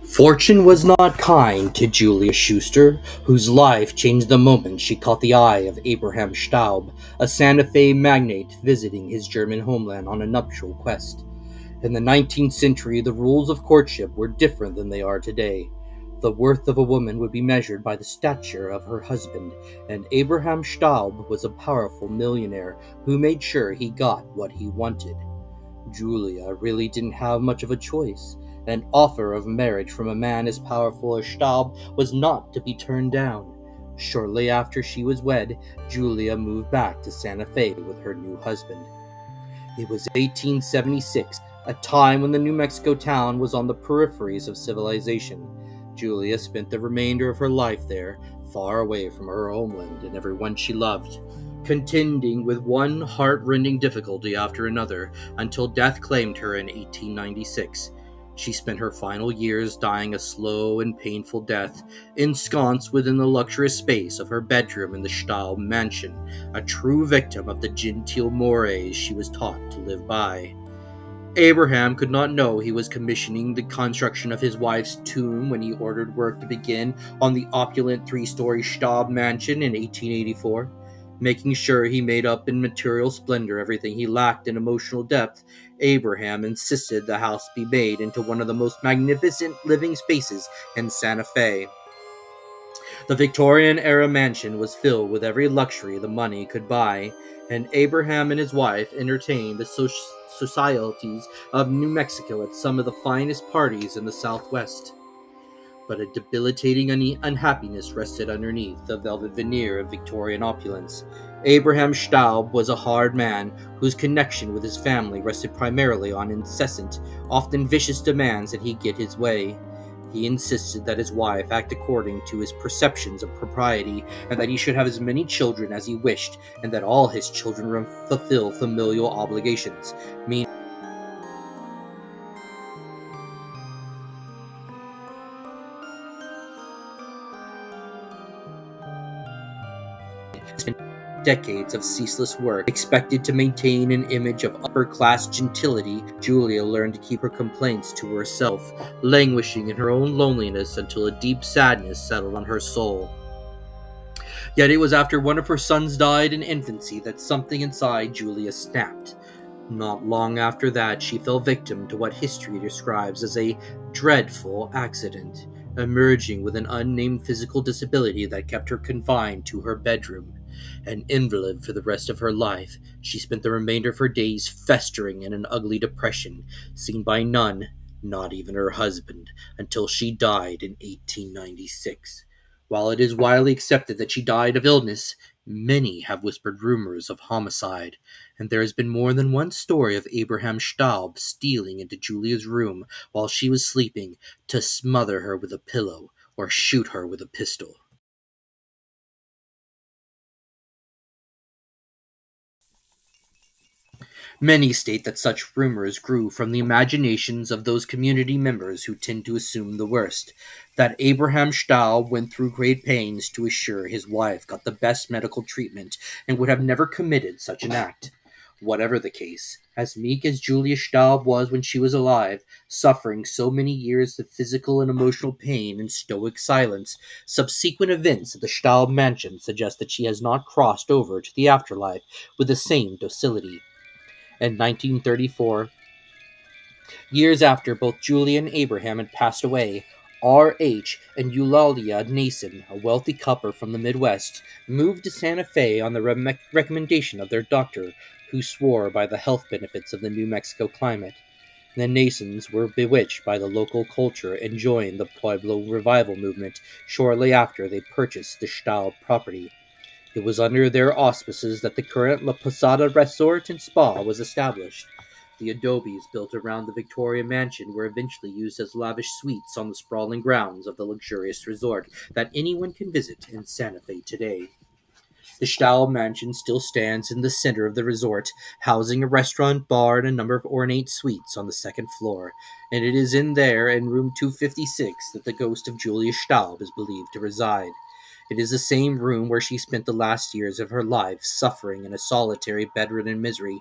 Fortune was not kind to Julia Schuster, whose life changed the moment she caught the eye of Abraham Staab, a Santa Fe magnate visiting his German homeland on a nuptial quest. In the 19th century, the rules of courtship were different than they are today. The worth of a woman would be measured by the stature of her husband, and Abraham Staab was a powerful millionaire who made sure he got what he wanted. Julia really didn't have much of a choice. An offer of marriage from a man as powerful as Staab was not to be turned down. Shortly after she was wed, Julia moved back to Santa Fe with her new husband. It was 1876, a time when the New Mexico town was on the peripheries of civilization. Julia spent the remainder of her life there, far away from her homeland and everyone she loved, contending with one heart-rending difficulty after another until death claimed her in 1896. She spent her final years dying a slow and painful death, ensconced within the luxurious space of her bedroom in the Staub mansion, a true victim of the genteel mores she was taught to live by. Abraham could not know he was commissioning the construction of his wife's tomb when he ordered work to begin on the opulent three-story Staub mansion in 1884. Making sure he made up in material splendor everything he lacked in emotional depth, Abraham insisted the house be made into one of the most magnificent living spaces in Santa Fe. The Victorian-era mansion was filled with every luxury the money could buy, and Abraham and his wife entertained the societies of New Mexico at some of the finest parties in the Southwest. But a debilitating unhappiness rested underneath the velvet veneer of Victorian opulence. Abraham Staub was a hard man whose connection with his family rested primarily on incessant, often vicious demands that he get his way. He insisted that his wife act according to his perceptions of propriety, and that he should have as many children as he wished, and that all his children fulfill familial obligations. Spent decades of ceaseless work, expected to maintain an image of upper-class gentility. Julia learned to keep her complaints to herself, languishing in her own loneliness until a deep sadness settled on her soul. Yet it was after one of her sons died in infancy that something inside Julia snapped. Not long after that, she fell victim to what history describes as a dreadful accident, emerging with an unnamed physical disability that kept her confined to her bedroom. An invalid for the rest of her life, she spent the remainder of her days festering in an ugly depression, seen by none, not even her husband, until she died in 1896. While it is widely accepted that she died of illness, many have whispered rumors of homicide, and there has been more than one story of Abraham Staub stealing into Julia's room while she was sleeping to smother her with a pillow or shoot her with a pistol. Many state that such rumors grew from the imaginations of those community members who tend to assume the worst, that Abraham Staub went through great pains to assure his wife got the best medical treatment and would have never committed such an act. Whatever the case, as meek as Julia Staub was when she was alive, suffering so many years of physical and emotional pain in stoic silence, subsequent events at the Staub mansion suggest that she has not crossed over to the afterlife with the same docility. In 1934, years after both Julia and Abraham had passed away, R.H. and Eulalia Nason, a wealthy couple from the Midwest, moved to Santa Fe on the recommendation of their doctor, who swore by the health benefits of the New Mexico climate. The Nasons were bewitched by the local culture and joined the Pueblo revival movement shortly after they purchased the Staub property. It was under their auspices that the current La Posada Resort and Spa was established. The adobes built around the Victorian mansion were eventually used as lavish suites on the sprawling grounds of the luxurious resort that anyone can visit in Santa Fe today. The Stahl mansion still stands in the center of the resort, housing a restaurant, bar, and a number of ornate suites on the second floor, and it is in there, in room 256, that the ghost of Julia Staub is believed to reside. It is the same room where she spent the last years of her life, suffering in a solitary bedridden misery.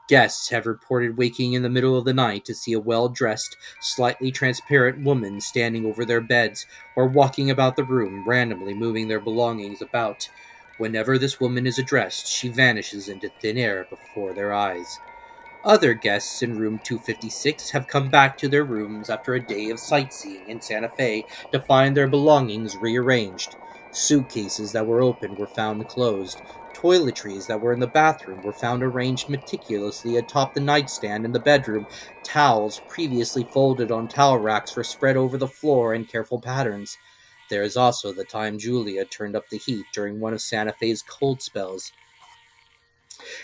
Guests have reported waking in the middle of the night to see a well-dressed, slightly transparent woman standing over their beds or walking about the room, randomly moving their belongings about. Whenever this woman is addressed, she vanishes into thin air before their eyes. Other guests in room 256 have come back to their rooms after a day of sightseeing in Santa Fe to find their belongings rearranged. Suitcases that were open were found closed. Toiletries that were in the bathroom were found arranged meticulously atop the nightstand in the bedroom. Towels previously folded on towel racks were spread over the floor in careful patterns. There is also the time Julia turned up the heat during one of Santa Fe's cold spells.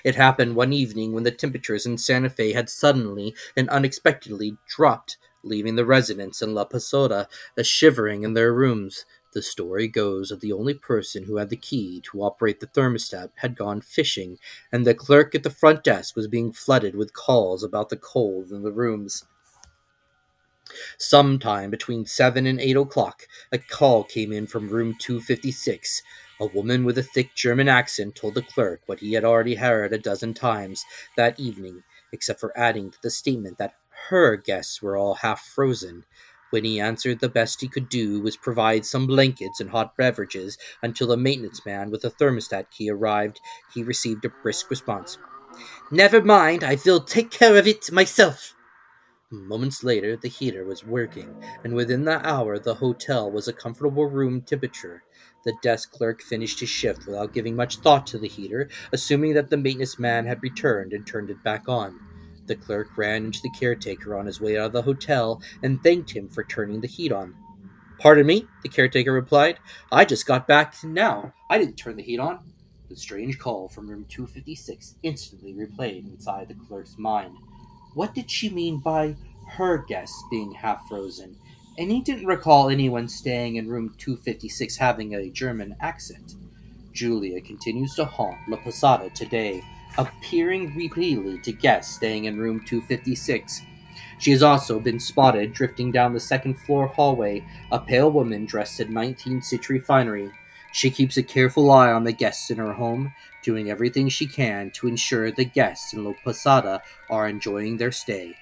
It happened one evening when the temperatures in Santa Fe had suddenly and unexpectedly dropped, leaving the residents in La Posada shivering in their rooms. The story goes that the only person who had the key to operate the thermostat had gone fishing, and the clerk at the front desk was being flooded with calls about the cold in the rooms. Sometime between 7 and 8 o'clock, a call came in from room 256. A woman with a thick German accent told the clerk what he had already heard a dozen times that evening, except for adding to the statement that her guests were all half frozen. When he answered, the best he could do was provide some blankets and hot beverages until the maintenance man with a thermostat key arrived. He received a brisk response. "Never mind, I will take care of it myself." Moments later, the heater was working, and within the hour, the hotel was a comfortable room temperature. The desk clerk finished his shift without giving much thought to the heater, assuming that the maintenance man had returned and turned it back on. The clerk ran into the caretaker on his way out of the hotel and thanked him for turning the heat on. "Pardon me," the caretaker replied. "I just got back now. I didn't turn the heat on." The strange call from room 256 instantly replayed inside the clerk's mind. What did she mean by her guests being half frozen? And he didn't recall anyone staying in room 256 having a German accent. Julia continues to haunt La Posada today, appearing repeatedly to guests staying in room 256. She has also been spotted drifting down the second floor hallway, a pale woman dressed in 19th century finery. She keeps a careful eye on the guests in her home, doing everything she can to ensure the guests in La Posada are enjoying their stay.